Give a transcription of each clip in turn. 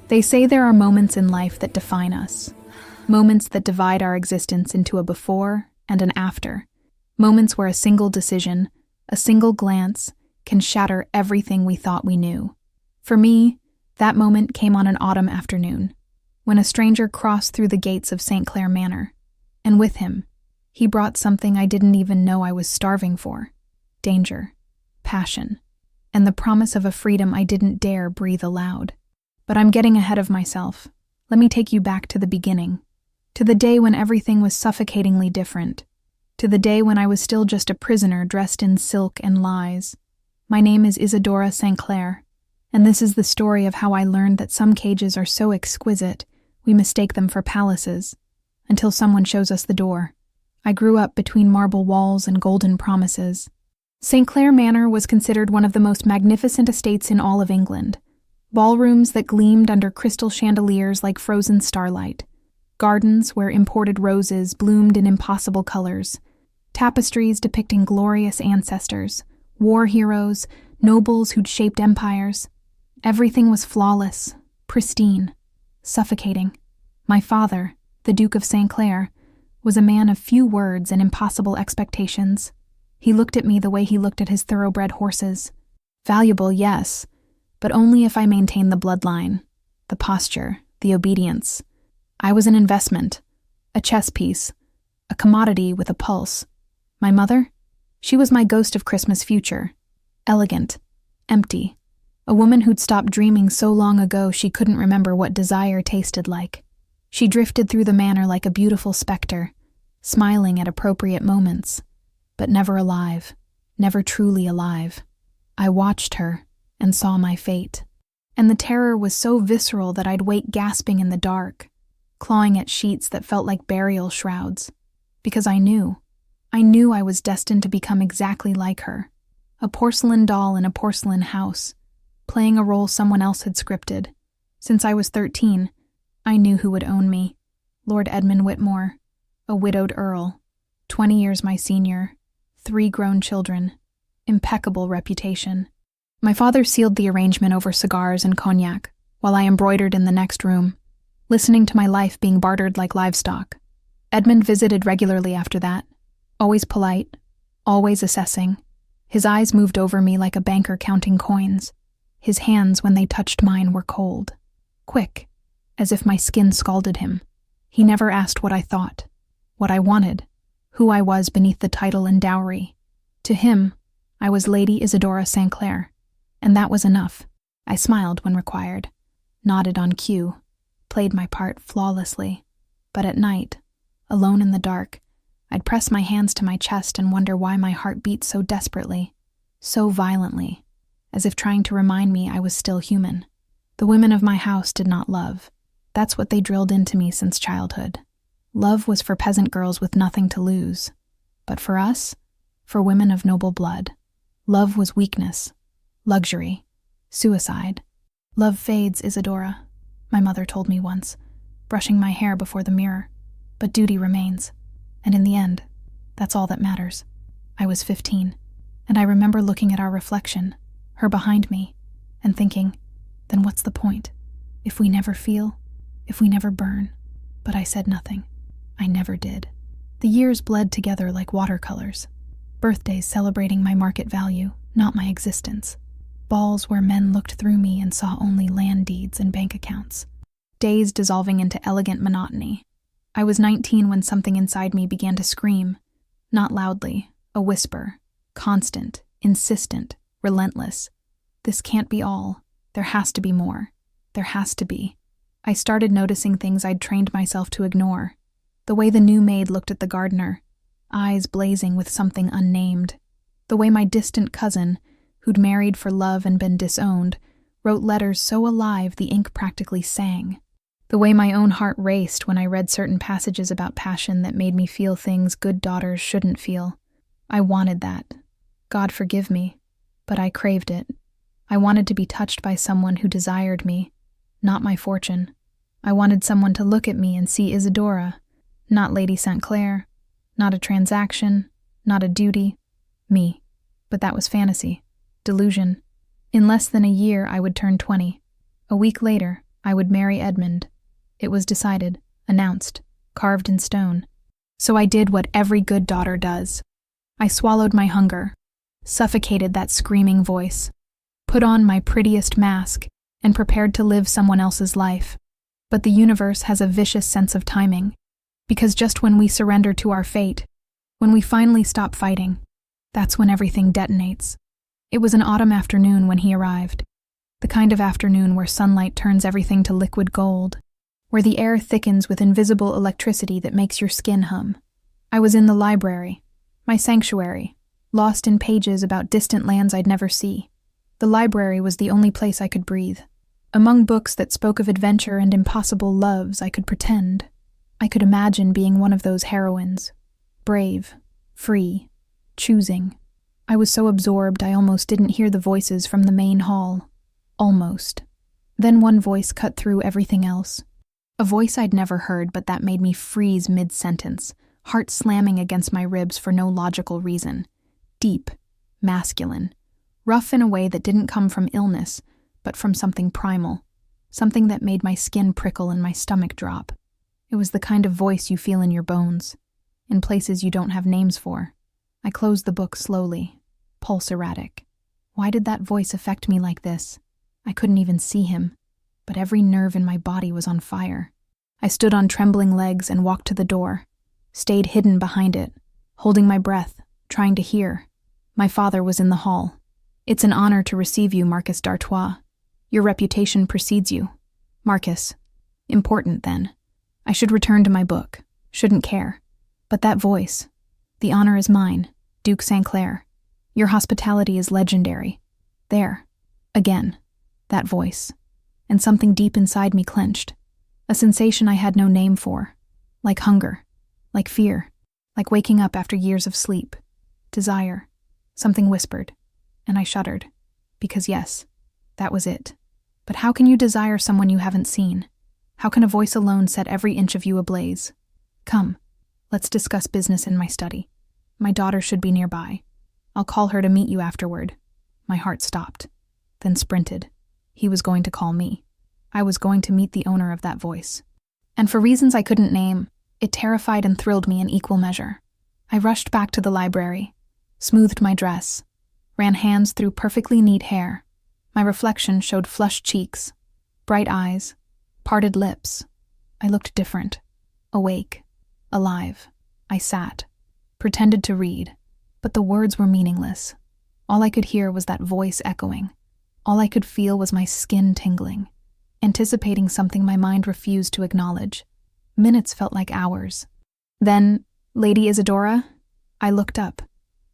They say there are moments in life that define us, moments that divide our existence into a before and an after, moments where a single decision, a single glance, can shatter everything we thought we knew. For me, that moment came on an autumn afternoon, when a stranger crossed through the gates of St. Clair Manor, and with him, he brought something I didn't even know I was starving for: danger, passion, and the promise of a freedom I didn't dare breathe aloud. But I'm getting ahead of myself. Let me take you back to the beginning, to the day when everything was suffocatingly different, to the day when I was still just a prisoner dressed in silk and lies. My name is Isadora Saint-Clair, and this is the story of how I learned that some cages are so exquisite we mistake them for palaces, until someone shows us the door. I grew up between marble walls and golden promises. St. Clair Manor was considered one of the most magnificent estates in all of England. Ballrooms that gleamed under crystal chandeliers like frozen starlight, gardens where imported roses bloomed in impossible colors, tapestries depicting glorious ancestors, war heroes, nobles who'd shaped empires. Everything was flawless, pristine, suffocating. My father, the Duke of St. Clair, was a man of few words and impossible expectations. He looked at me the way he looked at his thoroughbred horses. Valuable, yes, but only if I maintained the bloodline, the posture, the obedience. I was an investment, a chess piece, a commodity with a pulse. My mother? She was my ghost of Christmas future. Elegant, empty. A woman who'd stopped dreaming so long ago she couldn't remember what desire tasted like. She drifted through the manor like a beautiful specter, smiling at appropriate moments, but never alive, never truly alive. I watched her and saw my fate, and the terror was so visceral that I'd wake gasping in the dark, clawing at sheets that felt like burial shrouds, because I knew I was destined to become exactly like her, a porcelain doll in a porcelain house, playing a role someone else had scripted. Since I was 13, I knew who would own me: Lord Edmund Whitmore, a widowed earl, 20 years my senior, 3 grown children, impeccable reputation. My father sealed the arrangement over cigars and cognac, while I embroidered in the next room, listening to my life being bartered like livestock. Edmund visited regularly after that, always polite, always assessing. His eyes moved over me like a banker counting coins. His hands, when they touched mine, were cold, quick, as if my skin scalded him. He never asked what I thought, what I wanted, who I was beneath the title and dowry. To him, I was Lady Isadora Saint-Clair, and that was enough. I smiled when required, nodded on cue, played my part flawlessly. But at night, alone in the dark, I'd press my hands to my chest and wonder why my heart beat so desperately, so violently, as if trying to remind me I was still human. The women of my house did not love. That's what they drilled into me since childhood. Love was for peasant girls with nothing to lose. But for us, for women of noble blood, love was weakness, luxury, suicide. Love fades, Isadora, my mother told me once, brushing my hair before the mirror. But duty remains. And in the end, that's all that matters. I was 15, and I remember looking at our reflection, her behind me, and thinking, then what's the point? If we never feel, if we never burn. But I said nothing. I never did. The years bled together like watercolors. Birthdays celebrating my market value, not my existence. Balls where men looked through me and saw only land deeds and bank accounts. Days dissolving into elegant monotony. I was 19 when something inside me began to scream. Not loudly, a whisper. Constant, insistent, relentless. This can't be all. There has to be more. There has to be. I started noticing things I'd trained myself to ignore. The way the new maid looked at the gardener, eyes blazing with something unnamed. The way my distant cousin, who'd married for love and been disowned, wrote letters so alive the ink practically sang. The way my own heart raced when I read certain passages about passion that made me feel things good daughters shouldn't feel. I wanted that. God forgive me, but I craved it. I wanted to be touched by someone who desired me, not my fortune. I wanted someone to look at me and see Isadora, not Lady Saint-Clair, not a transaction, not a duty, me. But that was fantasy, delusion. In less than a year, I would turn 20. A week later, I would marry Edmund. It was decided, announced, carved in stone. So I did what every good daughter does. I swallowed my hunger, suffocated that screaming voice, put on my prettiest mask, and prepared to live someone else's life. But the universe has a vicious sense of timing, because just when we surrender to our fate, when we finally stop fighting, that's when everything detonates. It was an autumn afternoon when he arrived, the kind of afternoon where sunlight turns everything to liquid gold, where the air thickens with invisible electricity that makes your skin hum. I was in the library, my sanctuary, lost in pages about distant lands I'd never see. The library was the only place I could breathe. Among books that spoke of adventure and impossible loves, I could pretend. I could imagine being one of those heroines. Brave, free, choosing. I was so absorbed I almost didn't hear the voices from the main hall. Almost. Then one voice cut through everything else. A voice I'd never heard, but that made me freeze mid-sentence, heart slamming against my ribs for no logical reason. Deep, masculine, rough in a way that didn't come from illness, but from something primal, something that made my skin prickle and my stomach drop. It was the kind of voice you feel in your bones, in places you don't have names for. I closed the book slowly, pulse erratic. Why did that voice affect me like this? I couldn't even see him, but every nerve in my body was on fire. I stood on trembling legs and walked to the door, stayed hidden behind it, holding my breath, trying to hear. My father was in the hall. "It's an honor to receive you, Marquess d'Artois. Your reputation precedes you. Marquess. Important, then. I should return to my book. Shouldn't care. But that voice. The honor is mine, Duke Saint-Clair. Your hospitality is legendary. There. Again. That voice. And something deep inside me clenched. A sensation I had no name for. Like hunger. Like fear. Like waking up after years of sleep. Desire. Something whispered. And I shuddered. Because yes, that was it. But how can you desire someone you haven't seen? How can a voice alone set every inch of you ablaze? Come, let's discuss business in my study. My daughter should be nearby. I'll call her to meet you afterward. My heart stopped, then sprinted. He was going to call me. I was going to meet the owner of that voice. And for reasons I couldn't name, it terrified and thrilled me in equal measure. I rushed back to the library, smoothed my dress, ran hands through perfectly neat hair. My reflection showed flushed cheeks, bright eyes, parted lips. I looked different, awake, alive. I sat, pretended to read, but the words were meaningless. All I could hear was that voice echoing. All I could feel was my skin tingling, anticipating something my mind refused to acknowledge. Minutes felt like hours. Then, Lady Isadora? I looked up,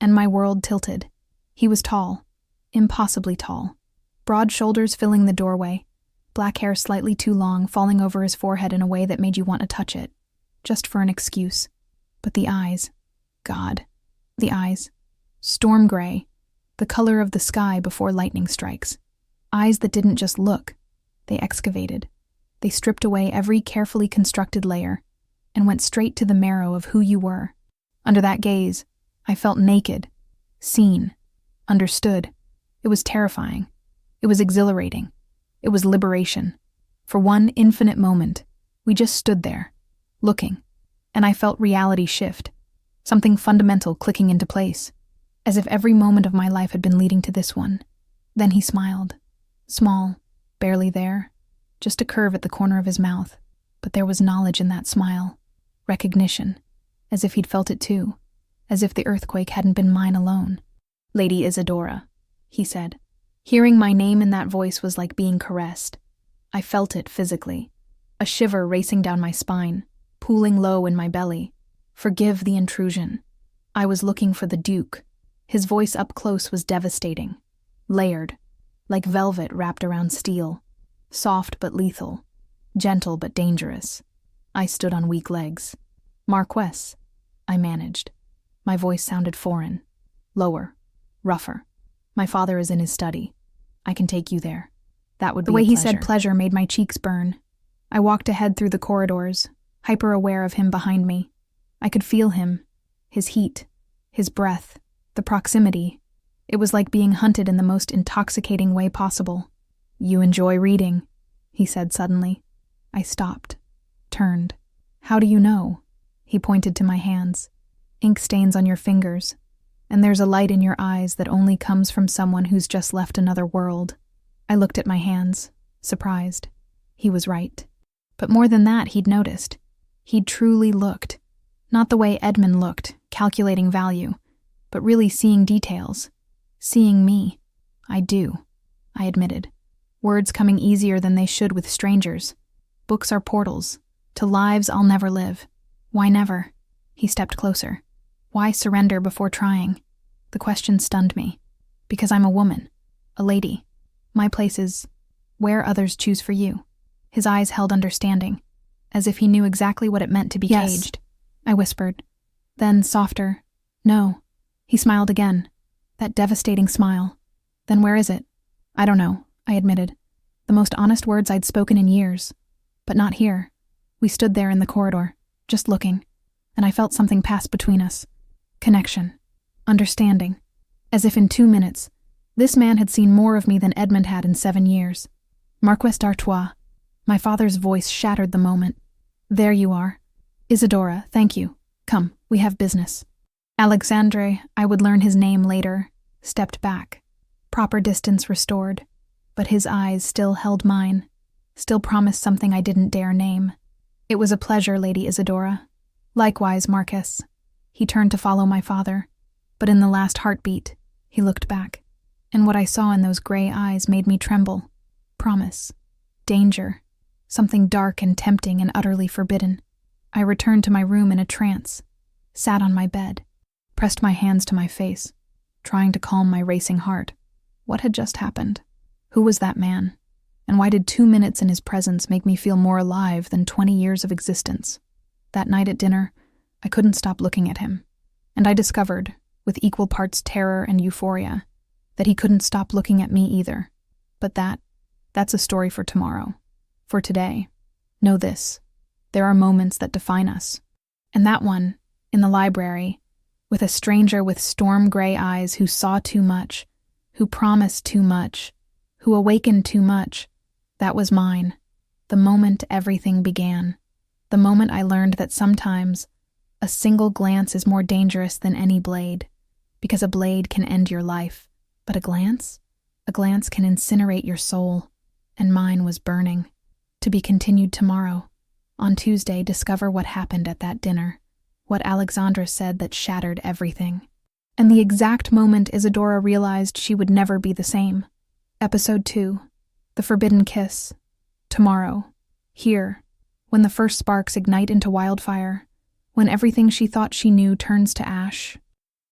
and my world tilted. He was tall, impossibly tall. Broad shoulders filling the doorway, black hair slightly too long falling over his forehead in a way that made you want to touch it, just for an excuse. But the eyes, God, the eyes, storm gray, the color of the sky before lightning strikes. Eyes that didn't just look, they excavated. They stripped away every carefully constructed layer and went straight to the marrow of who you were. Under that gaze, I felt naked, seen, understood. It was terrifying. It was exhilarating. It was liberation. For one infinite moment, we just stood there, looking, and I felt reality shift, something fundamental clicking into place, as if every moment of my life had been leading to this one. Then he smiled. Small, barely there, just a curve at the corner of his mouth, but there was knowledge in that smile, recognition, as if he'd felt it too, as if the earthquake hadn't been mine alone. "Lady Isadora," he said. Hearing my name in that voice was like being caressed. I felt it physically, a shiver racing down my spine, pooling low in my belly. Forgive the intrusion. I was looking for the Duke. His voice up close was devastating, layered, like velvet wrapped around steel, soft but lethal, gentle but dangerous. I stood on weak legs. "Marquess," I managed. My voice sounded foreign, lower, rougher. "My father is in his study. I can take you there." That would be a pleasure. The way he said pleasure made my cheeks burn. I walked ahead through the corridors, hyper-aware of him behind me. I could feel him, his heat, his breath, the proximity. It was like being hunted in the most intoxicating way possible. "You enjoy reading," he said suddenly. I stopped, turned. How do you know? He pointed to my hands. Ink stains on your fingers, and there's a light in your eyes that only comes from someone who's just left another world. I looked at my hands, surprised. He was right. But more than that, he'd noticed. He'd truly looked. Not the way Edmund looked, calculating value, but really seeing details. Seeing me. I do, I admitted. Words coming easier than they should with strangers. Books are portals, to lives I'll never live. Why never? He stepped closer. Why surrender before trying? The question stunned me. Because I'm a woman, a lady. My place is where others choose for you. His eyes held understanding, as if he knew exactly what it meant to be caged. I whispered. Then, softer, no. He smiled again. That devastating smile. Then where is it? I don't know, I admitted. The most honest words I'd spoken in years. But not here. We stood there in the corridor, just looking, and I felt something pass between us. Connection. Understanding. As if in 2 minutes, this man had seen more of me than Edmund had in 7 years. Marquess D'Artois. My father's voice shattered the moment. There you are. Isadora, thank you. Come, we have business. Alexandre, I would learn his name later, stepped back. Proper distance restored, but his eyes still held mine, still promised something I didn't dare name. It was a pleasure, Lady Isadora. Likewise, Marquess. He turned to follow my father, but in the last heartbeat, he looked back, and what I saw in those gray eyes made me tremble. Promise. Danger. Something dark and tempting and utterly forbidden. I returned to my room in a trance, sat on my bed, pressed my hands to my face, trying to calm my racing heart. What had just happened? Who was that man? And why did 2 minutes in his presence make me feel more alive than 20 years of existence? That night at dinner, I couldn't stop looking at him, and I discovered, with equal parts terror and euphoria, that he couldn't stop looking at me either. But that's a story for tomorrow. For today, know this. There are moments that define us. And that one, in the library, with a stranger with storm-gray eyes who saw too much, who promised too much, who awakened too much, that was mine. The moment everything began. The moment I learned that sometimes a single glance is more dangerous than any blade, because a blade can end your life. But a glance can incinerate your soul, and mine was burning. To be continued tomorrow. On Tuesday, discover what happened at that dinner, what Alexandre said that shattered everything. And the exact moment Isadora realized she would never be the same. Episode 2. The Forbidden Kiss. Tomorrow. Here. When the first sparks ignite into wildfire. When everything she thought she knew turns to ash.